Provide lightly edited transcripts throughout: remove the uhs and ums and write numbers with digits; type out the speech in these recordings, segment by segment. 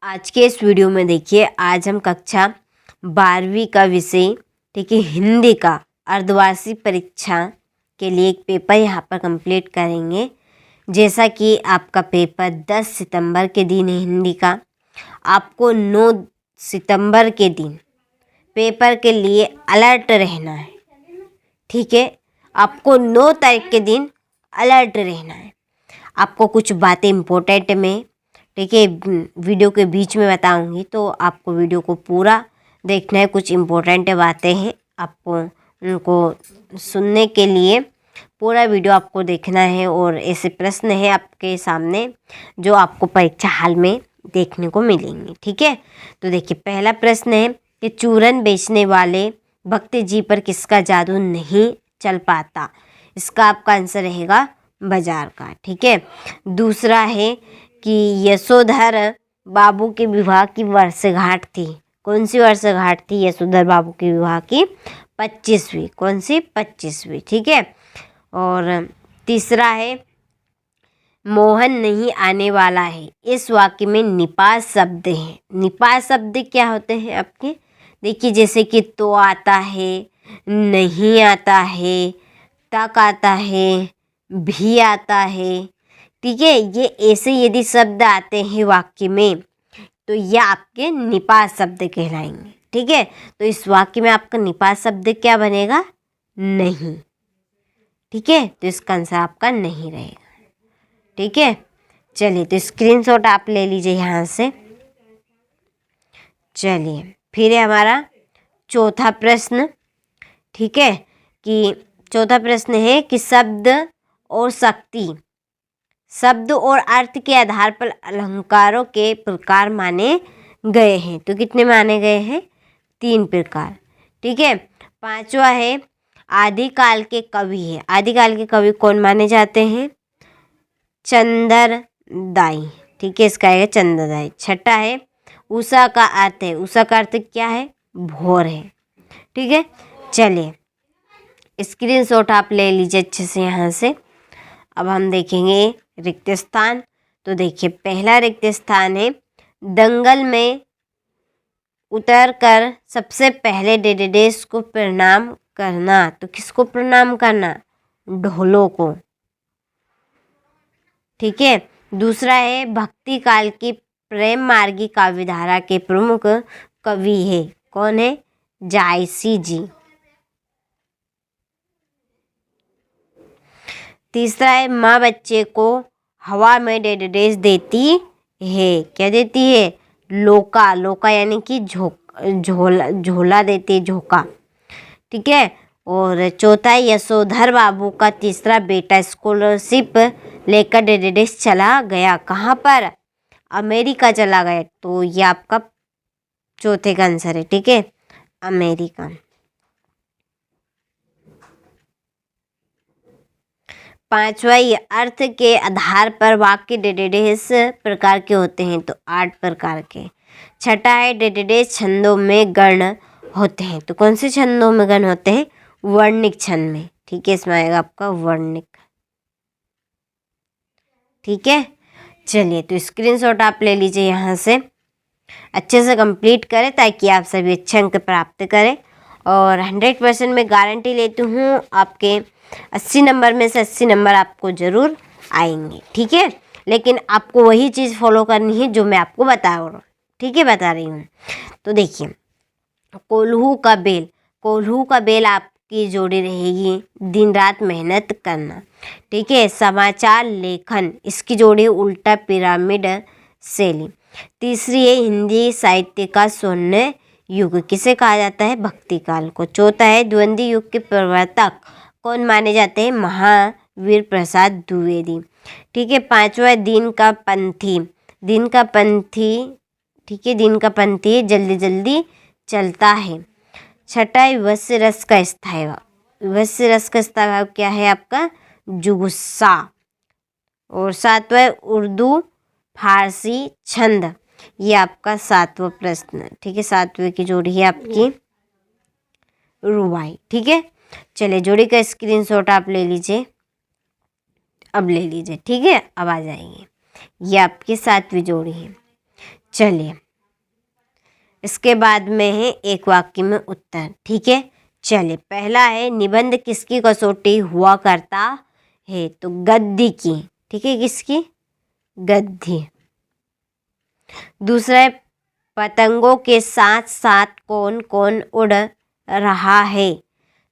आज के इस वीडियो में देखिए, आज हम कक्षा 12वीं का विषय ठीक है हिंदी का अर्धवार्षिक परीक्षा के लिए एक पेपर यहाँ पर कंप्लीट करेंगे। जैसा कि आपका पेपर 10 सितंबर के दिन है हिंदी का, आपको 9 सितंबर के दिन पेपर के लिए अलर्ट रहना है। ठीक है, आपको 9 तारीख के दिन अलर्ट रहना है। आपको कुछ बातें इम्पोर्टेंट में ठीक है वीडियो के बीच में बताऊंगी, तो आपको वीडियो को पूरा देखना है। कुछ इम्पोर्टेंट बातें हैं, आपको उनको सुनने के लिए पूरा वीडियो आपको देखना है। और ऐसे प्रश्न हैं आपके सामने जो आपको परीक्षा हाल में देखने को मिलेंगे। ठीक है, तो देखिए पहला प्रश्न है कि चूरन बेचने वाले भक्त जी पर किसका जादू नहीं चल पाता। इसका आपका आंसर रहेगा बाजार का। ठीक है, दूसरा है कि यशोधर बाबू के विवाह की वर्षगांठ थी। कौन सी वर्षगांठ थी यशोधर बाबू के विवाह की? 25वीं। कौन सी? 25वीं। ठीक है, और तीसरा है मोहन नहीं आने वाला है। इस वाक्य में निपात शब्द है। निपात शब्द क्या होते हैं आपके? देखिए जैसे कि तो आता है, नहीं आता है, तक आता है, भी आता है। ठीक है, ये ऐसे यदि शब्द आते हैं वाक्य में तो ये आपके निपात शब्द कहलाएंगे। ठीक है, तो इस वाक्य में आपका निपात शब्द क्या बनेगा? नहीं। ठीक है, तो इसका आंसर आपका नहीं रहेगा। ठीक है, चलिए तो स्क्रीनशॉट आप ले लीजिए यहाँ से। चलिए फिर है हमारा चौथा प्रश्न। ठीक है, कि चौथा प्रश्न है कि शब्द और शक्ति, शब्द और अर्थ के आधार पर अलंकारों के प्रकार माने गए हैं। तो कितने माने गए हैं? 3 प्रकार। ठीक है, पांचवा है आदिकाल के कवि है। आदिकाल के कवि कौन माने जाते हैं? चंद्रदाई। ठीक है, इसका आएगा चंद्रदाई। छठा है उषा का अर्थ है। उषा का अर्थ क्या है? भोर है। ठीक है, चलिए स्क्रीनशॉट आप ले लीजिए अच्छे से यहाँ से। अब हम देखेंगे रिक्त स्थान। तो देखिए पहला रिक्त स्थान है दंगल में उतर कर सबसे पहले डेडेडेस को प्रणाम करना। तो किसको प्रणाम करना? ढोलों को। ठीक है, दूसरा है भक्ति काल की प्रेम मार्गी काव्यधारा के प्रमुख कवि है। कौन है? जायसी जी। तीसरा है माँ बच्चे को हवा में डेडेडेस देती है। क्या देती है? लोका। लोका यानी कि झोला देती है, झोंका। ठीक है, और चौथा है यशोधर बाबू का तीसरा बेटा स्कॉलरशिप लेकर डेडेडेस चला गया। कहाँ पर? अमेरिका चला गया। तो ये आपका चौथे का आंसर है। ठीक है, अमेरिका। पांचवा ये अर्थ के आधार पर वाक्य डेडेडेस प्रकार के होते हैं। तो 8 प्रकार के। छठा है डेडेडेस छंदों में गण होते हैं। तो कौन से छंदों में गण होते हैं? वर्णिक छंद में। ठीक है, इसमें आएगा आपका वर्णिक। ठीक है, चलिए तो स्क्रीनशॉट आप ले लीजिए यहाँ से। अच्छे से कंप्लीट करें ताकि आप सभी अच्छे अंक प्राप्त करें। और 100% में गारंटी लेती हूँ आपके 80 नंबर में से 80 नंबर आपको ज़रूर आएंगे। ठीक है, लेकिन आपको वही चीज़ फॉलो करनी है जो मैं आपको बता रहा हूँ। ठीक है, बता रही हूँ। तो देखिए कोल्हू का बेल। कोल्हू का बेल आपकी जोड़ी रहेगी दिन रात मेहनत करना। ठीक है, समाचार लेखन, इसकी जोड़ी उल्टा पिरामिड शैली। तीसरी है हिंदी साहित्य का स्वर्ण युग। किसे कहा जाता है? भक्ति काल को। चौथा है द्वंद्व युग के प्रवर्तक कौन माने जाते हैं? महावीर प्रसाद द्विवेदी। ठीक है, पांचवा दिन का पंथी। दिन का पंथी, ठीक है, दिन का पंथी जल्दी जल्दी चलता है। छठा है विवश रस का स्थायी भाव। विवश रस का स्थायी भाव क्या है आपका? जुगुस्सा। और सातवां है उर्दू फारसी छंद। ये आपका 7वां प्रश्न। ठीक है, 7वें की जोड़ी है आपकी रुबाई। ठीक है, चलिए जोड़ी का स्क्रीनशॉट आप ले लीजिए। अब ले लीजिए। ठीक है, अब आ जाएंगे। ये आपकी 7वीं जोड़ी है। चलिए, इसके बाद में है एक वाक्य में उत्तर। ठीक है, चलिए, पहला है निबंध किसकी कसौटी हुआ करता है, तो गद्य की। ठीक है, किसकी? गद्य। दूसरा है पतंगों के साथ साथ कौन कौन उड़ रहा है,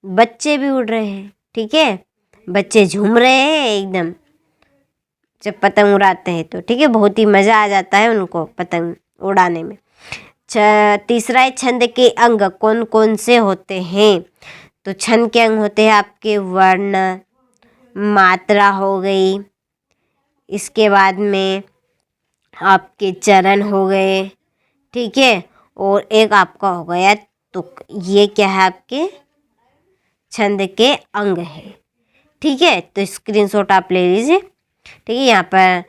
बच्चे भी उड़ रहे हैं। ठीक है, बच्चे झूम रहे हैं एकदम जब पतंग उड़ाते हैं तो। ठीक है, बहुत ही मज़ा आ जाता है उनको पतंग उड़ाने में। तीसरा है छंद के अंग कौन कौन से होते हैं, तो छंद के अंग होते हैं आपके वर्ण, मात्रा हो गई, इसके बाद में आपके चरण हो गए। ठीक है, और एक आपका हो गया तुक। ये क्या है? आपके छंद के अंग है। ठीक है, तो स्क्रीनशॉट आप ले लीजिए। ठीक है, यहाँ पर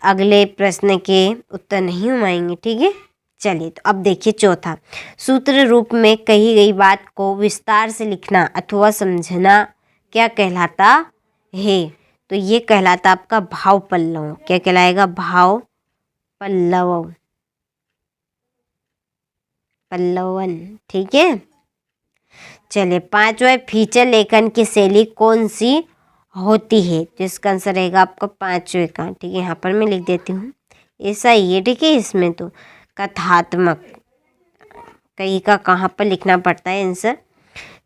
अगले प्रश्न के उत्तर नहीं हम आएंगे। ठीक है, चलिए, तो अब देखिए चौथा, सूत्र रूप में कही गई बात को विस्तार से लिखना अथवा समझना क्या कहलाता है, तो ये कहलाता आपका भाव पल्लव। क्या कहलाएगा? भाव पल्लव, पल्लवन। ठीक है, चलिए, पांचवा फीचर लेखन की शैली कौन सी होती है, तो इसका आंसर रहेगा आपका पांचवे का। ठीक है, यहाँ पर मैं लिख देती हूँ, ऐसा ही है। ठीक है, इसमें तो कथात्मक कहीं का कहाँ पर लिखना पड़ता है आंसर।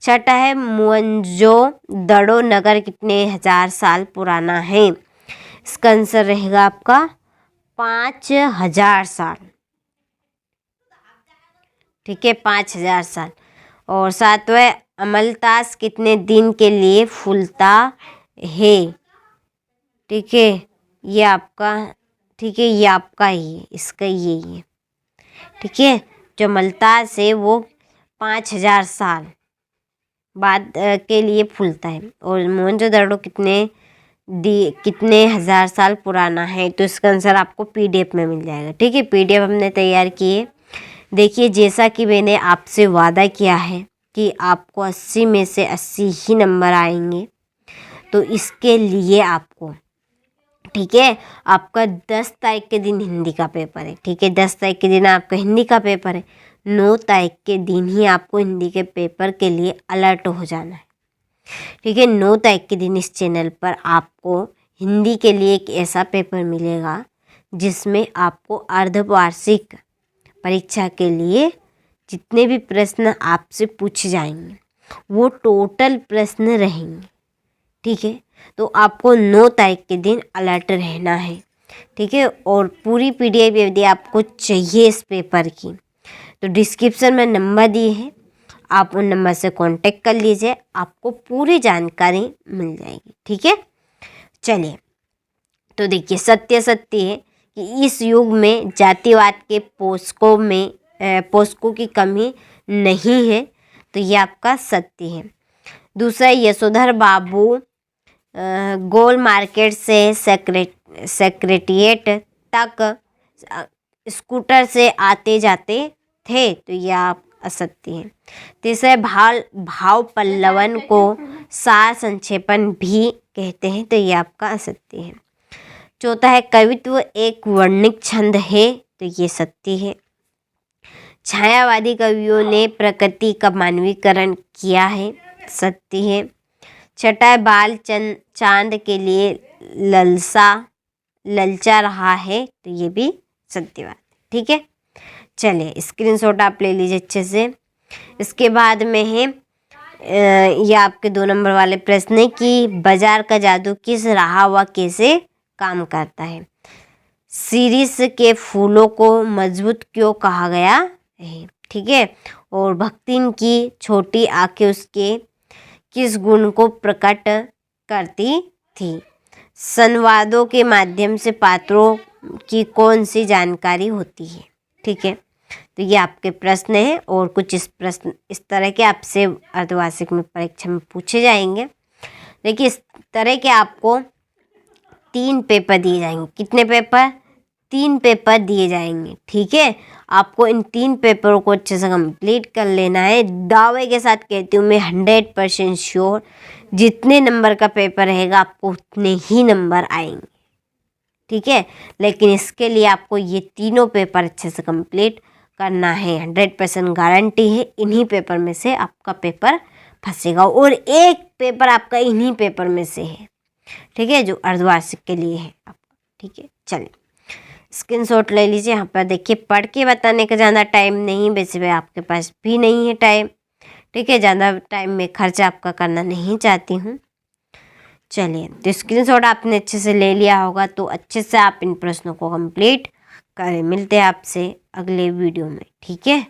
छठा है मोहनजोदड़ो नगर कितने हजार साल पुराना है, इसका आंसर रहेगा आपका 5000 साल। ठीक है, 5000 साल। और सातवें अमलतास कितने दिन के लिए फूलता है। ठीक है, ये आपका, ठीक है, ये आपका ही है, इसका यही है। ठीक है, जो अमलतास है वो 5000 साल बाद के लिए फूलता है। और मोहनजोदड़ो कितने हजार साल पुराना है, तो इसका आंसर आपको पीडीएफ में मिल जाएगा। ठीक है, पीडीएफ हमने तैयार किए। देखिए, जैसा कि मैंने आपसे वादा किया है कि आपको 80 में से 80 ही नंबर आएंगे, तो इसके लिए आपको, ठीक है, आपका 10 तारीख के दिन हिंदी का पेपर है। ठीक है, 10 तारीख के दिन आपका हिंदी का पेपर है। 9 तारीख के दिन ही आपको हिंदी के पेपर के लिए अलर्ट हो जाना है। ठीक है, 9 तारीख के दिन इस चैनल पर आपको हिंदी के लिए एक ऐसा पेपर मिलेगा जिसमें आपको अर्धवार्षिक परीक्षा के लिए जितने भी प्रश्न आपसे पूछे जाएंगे वो टोटल प्रश्न रहेंगे। ठीक है, तो आपको 9 तारीख के दिन अलर्ट रहना है। ठीक है, और पूरी पीडीएफ यदि आपको चाहिए इस पेपर की, तो डिस्क्रिप्शन में नंबर दिए हैं, आप उन नंबर से कांटेक्ट कर लीजिए, आपको पूरी जानकारी मिल जाएगी। ठीक है, चलिए, तो देखिए, सत्य है कि इस युग में जातिवाद के पोषकों की कमी नहीं है, तो ये आपका सत्य है। दूसरा, यशोधर बाबू गोल मार्केट से सेक्रेटेरिएट तक स्कूटर से आते जाते थे, तो यह आप असत्य है। तीसरा, भाव पल्लवन को सार संक्षेपण भी कहते हैं, तो यह आपका असत्य है। चौथा है कवित्व एक वर्णिक छंद है, तो ये सत्य है। छायावादी कवियों ने प्रकृति का मानवीकरण किया है, सत्य है। छठा है बाल चांद के लिए ललचा रहा है, तो ये भी सत्य बात है। ठीक है, चलिए, स्क्रीनशॉट आप ले लीजिए अच्छे से। इसके बाद में है ये आपके 2 नंबर वाले प्रश्न है कि बाजार का जादू किस रहा व कैसे काम करता है। सीरीस के फूलों को मजबूत क्यों कहा गया है। ठीक है, और भक्तिन की छोटी आंखें उसके किस गुण को प्रकट करती थी। संवादों के माध्यम से पात्रों की कौन सी जानकारी होती है। ठीक है, तो ये आपके प्रश्न हैं, और कुछ इस तरह के आपसे अर्धवार्षिक में परीक्षा में पूछे जाएंगे। देखिए, इस तरह के आपको 3 पेपर दिए जाएंगे। कितने पेपर? 3 पेपर दिए जाएंगे। ठीक है, आपको इन 3 पेपरों को अच्छे से कंप्लीट कर लेना है। दावे के साथ कहती हूँ मैं 100% श्योर, जितने नंबर का पेपर रहेगा आपको उतने ही नंबर आएंगे। ठीक है। लेकिन इसके लिए आपको ये तीनों पेपर अच्छे से कंप्लीट करना है, 100% गारंटी है इन्हीं पेपर में से आपका पेपर फंसेगा, और एक पेपर आपका इन्हीं पेपर में से है, ठीक है, जो अर्धवार्षिक के लिए है आपका, ठीक है। चलिए स्क्रीनशॉट ले लीजिए। यहाँ पर देखिए, पढ़ के बताने का ज़्यादा टाइम नहीं, वैसे आपके पास भी नहीं है टाइम, ठीक है, ज़्यादा टाइम में खर्चा आपका करना नहीं चाहती हूँ। चलिए, तो स्क्रीनशॉट आपने अच्छे से ले लिया होगा, तो अच्छे से आप इन प्रश्नों को कंप्लीट करें। मिलते हैं आपसे अगले वीडियो में, ठीक है।